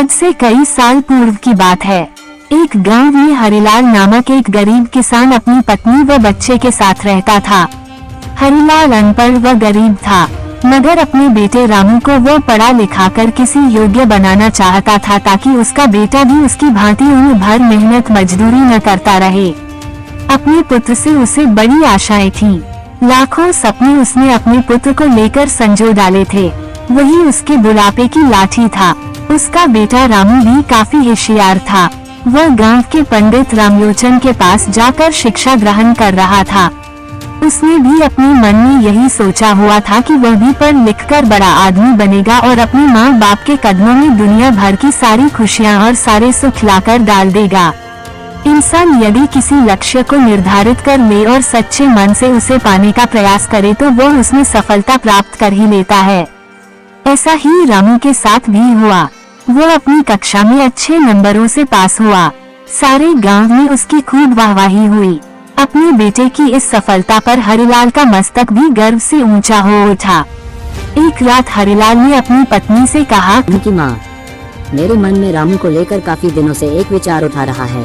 आज से कई साल पूर्व की बात है। एक गांव में हरिलाल नामक एक गरीब किसान अपनी पत्नी व बच्चे के साथ रहता था। हरिलाल अनपढ़ व गरीब था, मगर अपने बेटे रामू को वो पढ़ा लिखा कर किसी योग्य बनाना चाहता था ताकि उसका बेटा भी उसकी भांति उम्र भर मेहनत मजदूरी न करता रहे। अपने पुत्र से उसे बड़ी आशाएं थीं। लाखों सपने उसने अपने पुत्र को लेकर संजो डाले थे। वही उसके बुढ़ापे की लाठी था। उसका बेटा रामू भी काफी होशियार था। वह गांव के पंडित रामलोचन के पास जाकर शिक्षा ग्रहण कर रहा था। उसने भी अपने मन में यही सोचा हुआ था कि वह भी पढ़ लिख कर बड़ा आदमी बनेगा और अपने माँ बाप के कदमों में दुनिया भर की सारी खुशियाँ और सारे सुख लाकर डाल देगा। इंसान यदि किसी लक्ष्य को निर्धारित कर ले और सच्चे मन से उसे पाने का प्रयास करे तो वह उसमें सफलता प्राप्त कर ही लेता है। ऐसा ही रामू के साथ भी हुआ। वो अपनी कक्षा में अच्छे नंबरों से पास हुआ। सारे गांव में उसकी खूब वाहवाही हुई। अपने बेटे की इस सफलता पर हरिलाल का मस्तक भी गर्व से ऊंचा हो उठा। एक रात हरिलाल ने अपनी पत्नी से कहा, उनकी माँ, मेरे मन में रामू को लेकर काफी दिनों से एक विचार उठा रहा है।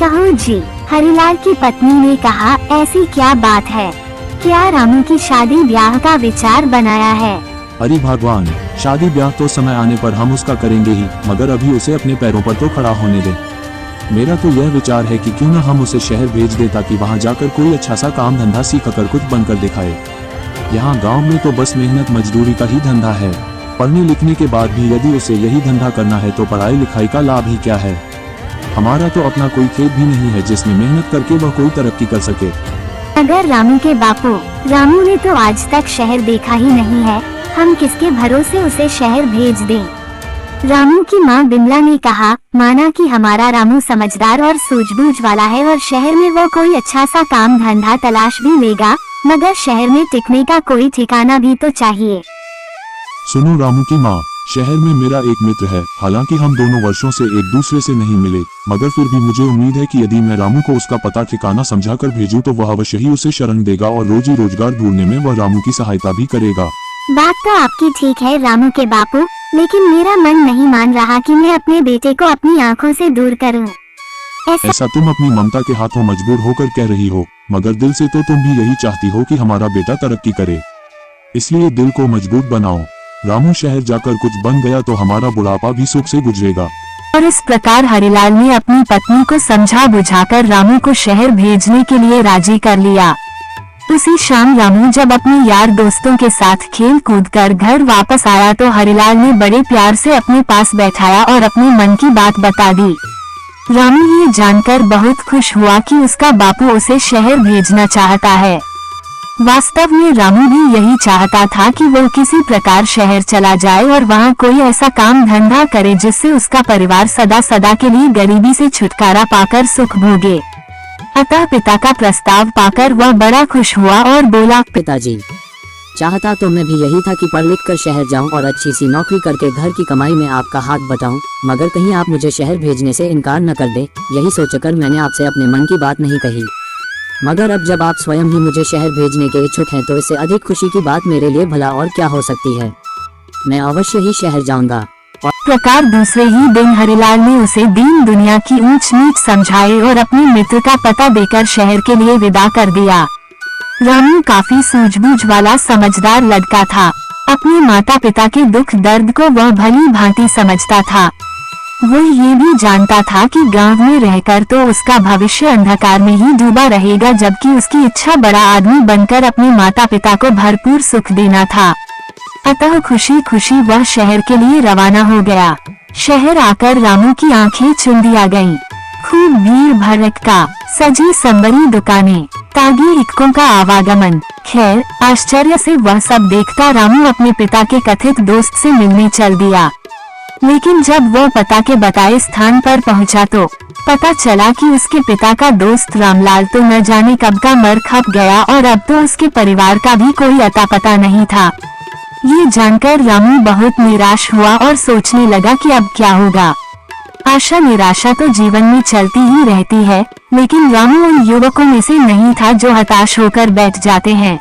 कहो जी। हरिलाल की पत्नी ने कहा, ऐसी क्या बात है? क्या रामू की शादी ब्याह का विचार बनाया है? अरे भगवान, शादी ब्याह तो समय आने पर हम उसका करेंगे ही, मगर अभी उसे अपने पैरों पर तो खड़ा होने दे। मेरा तो यह विचार है कि क्यों न हम उसे शहर भेज दे ताकि वहाँ जाकर कोई अच्छा सा काम धंधा सीख कर कुछ बनकर दिखाए। यहाँ गांव में तो बस मेहनत मजदूरी का ही धंधा है। पढ़ने लिखने के बाद भी यदि उसे यही धंधा करना है तो पढ़ाई लिखाई का लाभ ही क्या है। हमारा तो अपना कोई खेत भी नहीं है जिसमें मेहनत करके वह कोई तरक्की कर सके। अगर रामू के बापू, रामू ने तो आज तक शहर देखा ही नहीं है, हम किसके भरोसे उसे शहर भेज दें? रामू की माँ बिमला ने कहा, माना कि हमारा रामू समझदार और सूझबूझ वाला है और शहर में वो कोई अच्छा सा काम धंधा तलाश भी लेगा, मगर शहर में टिकने का कोई ठिकाना भी तो चाहिए। सुनो रामू की माँ, शहर में मेरा एक मित्र है। हालांकि हम दोनों वर्षों से एक दूसरे से नहीं मिले, मगर फिर भी मुझे उम्मीद है कि यदि मैं रामू को उसका पता ठिकाना समझाकर भेजूं तो वह अवश्य ही उसे शरण देगा और रोजी रोजगार ढूंढने में वह रामू की सहायता भी करेगा। बात तो आपकी ठीक है रामू के बापू, लेकिन मेरा मन नहीं मान रहा कि मैं अपने बेटे को अपनी आंखों से दूर करूं। ऐसा तुम अपनी ममता के हाथों मजबूर होकर कह रही हो, मगर दिल से तो तुम भी यही चाहती हो कि हमारा बेटा तरक्की करे। इसलिए दिल को मजबूत बनाओ। रामू शहर जाकर कुछ बन गया तो हमारा बुढ़ापा भी सुख से गुजरेगा। और इस प्रकार हरिलाल ने अपनी पत्नी को समझा बुझाकर रामू को शहर भेजने के लिए राजी कर लिया। उसी शाम रामू जब अपने यार दोस्तों के साथ खेल कूद कर घर वापस आया तो हरिलाल ने बड़े प्यार से अपने पास बैठाया और अपने मन की बात बता दी। रामू ये जानकर बहुत खुश हुआ कि उसका बापू उसे शहर भेजना चाहता है। वास्तव में रामू भी यही चाहता था कि वो किसी प्रकार शहर चला जाए और वहाँ कोई ऐसा काम धंधा करे जिससे उसका परिवार सदा सदा के लिए गरीबी से छुटकारा पाकर सुख भोगे। अतः पिता का प्रस्ताव पाकर वह बड़ा खुश हुआ और बोला, पिताजी, चाहता तो मैं भी यही था कि पढ़ लिख कर शहर जाऊं और अच्छी सी नौकरी करके घर की कमाई में आपका हाथ बटाऊं, मगर कहीं आप मुझे शहर भेजने से इनकार न कर दे। यही सोचकर मैंने आपसे अपने मन की बात नहीं कही। मगर अब जब आप स्वयं ही मुझे शहर भेजने के इच्छुक हैं तो इससे अधिक खुशी की बात मेरे लिए भला और क्या हो सकती है। मैं अवश्य ही शहर जाऊंगा। प्रकार दूसरे ही दिन हरिलाल ने उसे दीन दुनिया की ऊंच नीच समझाए और अपने मित्र का पता देकर शहर के लिए विदा कर दिया। रामू काफी सूझबूझ वाला समझदार लड़का था। अपने माता पिता के दुख दर्द को वह भली भांति समझता था। वो ये भी जानता था कि गांव में रहकर तो उसका भविष्य अंधकार में ही डूबा रहेगा, जबकि उसकी इच्छा बड़ा आदमी बनकर अपने माता पिता को भरपूर सुख देना था। अतः खुशी खुशी वह शहर के लिए रवाना हो गया। शहर आकर रामू की आंखें चुन दिया गईं। खूब भीड़ भड़का, सजी संबरी दुकानें, तागी इक्कों का आवागमन। खैर आश्चर्य से वह सब देखता रामू अपने पिता के कथित दोस्त से मिलने चल दिया। लेकिन जब वह पता के बताए स्थान पर पहुंचा तो पता चला कि उसके पिता का दोस्त रामलाल तो न जाने कब का मर खप गया और अब तो उसके परिवार का भी कोई अता पता नहीं था। ये जानकर रामू बहुत निराश हुआ और सोचने लगा कि अब क्या होगा। आशा निराशा तो जीवन में चलती ही रहती है, लेकिन रामू उन युवकों में से नहीं था जो हताश होकर बैठ जाते हैं।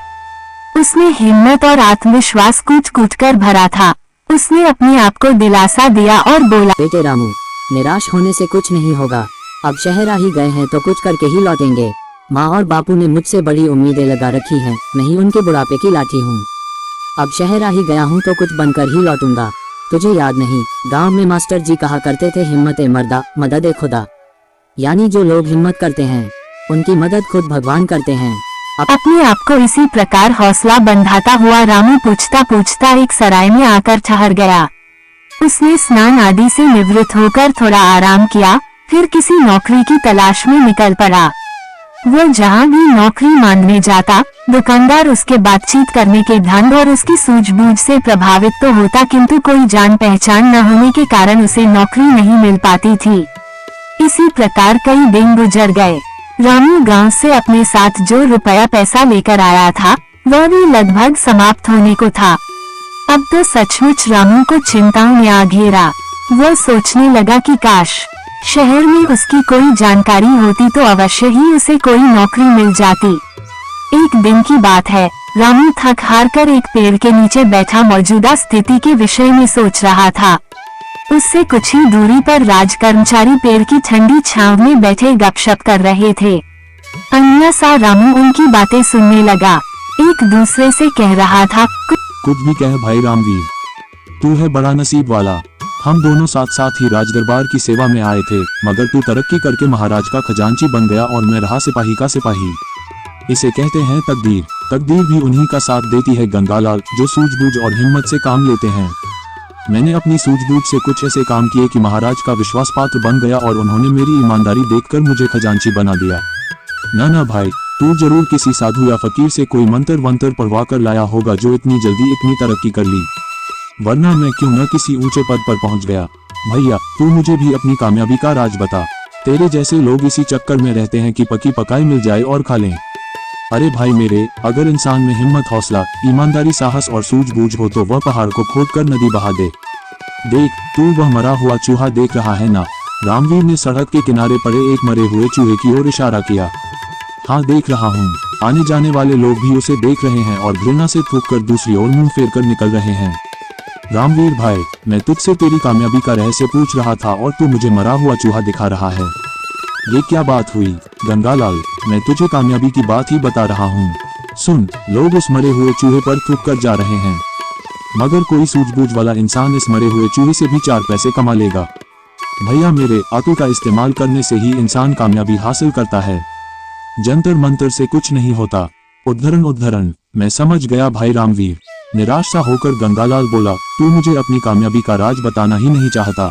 उसमें हिम्मत और आत्मविश्वास कूट कूट कर भरा था। उसने अपने आप को दिलासा दिया और बोला, बेटे रामू, निराश होने से कुछ नहीं होगा। अब शहर आ ही गए हैं तो कुछ करके ही लौटेंगे। माँ और बापू ने मुझसे बड़ी उम्मीदें लगा रखी हैं, मैं ही उनके बुढ़ापे की लाठी हूँ। अब शहर आ ही गया हूँ तो कुछ बनकर ही लौटूंगा। तुझे याद नहीं, गांव में मास्टर जी कहा करते थे, हिम्मत ए मर्दा मदद ए खुदा। यानी जो लोग हिम्मत करते हैं उनकी मदद खुद भगवान करते हैं। अपने आप को इसी प्रकार हौसला बंधाता हुआ रामू पूछता पूछता एक सराय में आकर ठहर गया। उसने स्नान आदि से निवृत्त होकर थोड़ा आराम किया, फिर किसी नौकरी की तलाश में निकल पड़ा। वो जहाँ भी नौकरी मांगने जाता, दुकानदार उसके बातचीत करने के ढंग और उसकी सूझबूझ से प्रभावित तो होता, किंतु कोई जान पहचान न होने के कारण उसे नौकरी नहीं मिल पाती थी। इसी प्रकार कई दिन गुजर गए। रामू गांव से अपने साथ जो रुपया पैसा लेकर आया था वह भी लगभग समाप्त होने को था। अब तो सचमुच रामू को चिंताओं ने आ घेरा। वह सोचने लगा कि काश शहर में उसकी कोई जानकारी होती तो अवश्य ही उसे कोई नौकरी मिल जाती। एक दिन की बात है, रामू थक हार कर एक पेड़ के नीचे बैठा मौजूदा स्थिति के विषय में सोच रहा था। उससे कुछ ही दूरी पर राज कर्मचारी पेड़ की ठंडी छांव में बैठे गपशप कर रहे थे। अन्य सा रामू उनकी बातें सुनने लगा। एक दूसरे से कह रहा था, कुछ भी कह भाई रामवीर, तू है बड़ा नसीब वाला। हम दोनों साथ साथ ही राज दरबार की सेवा में आए थे, मगर तू तरक्की करके महाराज का खजांची बन गया और मैं रहा सिपाही का सिपाही। इसे कहते हैं तकदीर। तकदीर भी उन्हीं का साथ देती है गंगालाल, जो सूझबूझ और हिम्मत से काम लेते हैं। मैंने अपनी सूझबूझ से कुछ ऐसे काम किए कि महाराज का विश्वास पात्र बन गया और उन्होंने मेरी ईमानदारी देखकर मुझे खजांची बना दिया। ना भाई, तू जरूर किसी साधु या फकीर से कोई मंत्र वंत्र पढ़वा कर लाया होगा जो इतनी जल्दी इतनी तरक्की कर ली, वरना मैं क्यों न किसी ऊंचे पद पर पहुंच गया। भैया, तू मुझे भी अपनी कामयाबी का राज बता। तेरे जैसे लोग इसी चक्कर में रहते हैं कि पकी पकाई मिल जाए और खा लें। अरे भाई मेरे, अगर इंसान में हिम्मत, हौसला, ईमानदारी, साहस और सूझबूझ हो तो वह पहाड़ को खोदकर नदी बहा दे। देख, तू वह मरा हुआ चूहा देख रहा है ना? रामवीर ने सड़क के किनारे पड़े एक मरे हुए चूहे की ओर इशारा किया। हाँ देख रहा हूँ। आने जाने वाले लोग भी उसे देख रहे हैं और घृणा से थूककर दूसरी ओर मुंह फेर कर निकल रहे हैं। रामवीर भाई, मैं तुझसे तेरी कामयाबी का रहस्य पूछ रहा था और तू मुझे मरा हुआ चूहा दिखा रहा है। ये क्या बात हुई? गंगालाल, मैं तुझे कामयाबी की बात ही बता रहा हूँ। सुन, लोग उस मरे हुए चूहे पर थूक कर जा रहे हैं, मगर कोई सूझबूझ वाला इंसान इस मरे हुए चूहे से भी 4 पैसे कमा लेगा। भैया मेरे, अक्ल का इस्तेमाल करने से ही इंसान कामयाबी हासिल करता है। जंतर मंतर से कुछ नहीं होता। उद्धरण। मैं समझ गया भाई रामवीर। निराश सा होकर गंगालाल बोला, तू मुझे अपनी कामयाबी का राज बताना ही नहीं चाहता।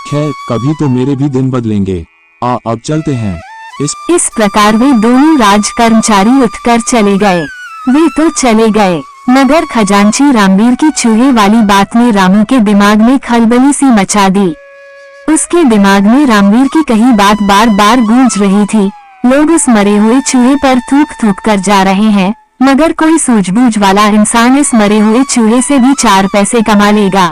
खैर, कभी तो मेरे भी दिन बदलेंगे। अब चलते हैं। इस प्रकार वे दोनों राज कर्मचारी उठकर चले गए। वे तो चले गए, मगर खजांची रामवीर की चूहे वाली बात ने रामू के दिमाग में खलबली सी मचा दी। उसके दिमाग में रामवीर की कही बात बार बार गूंज रही थी। लोग उस मरे हुए चूहे पर थूक थूक कर जा रहे हैं, मगर कोई सूझबूझ वाला इंसान इस मरे हुए चूहे से भी 4 पैसे कमा लेगा।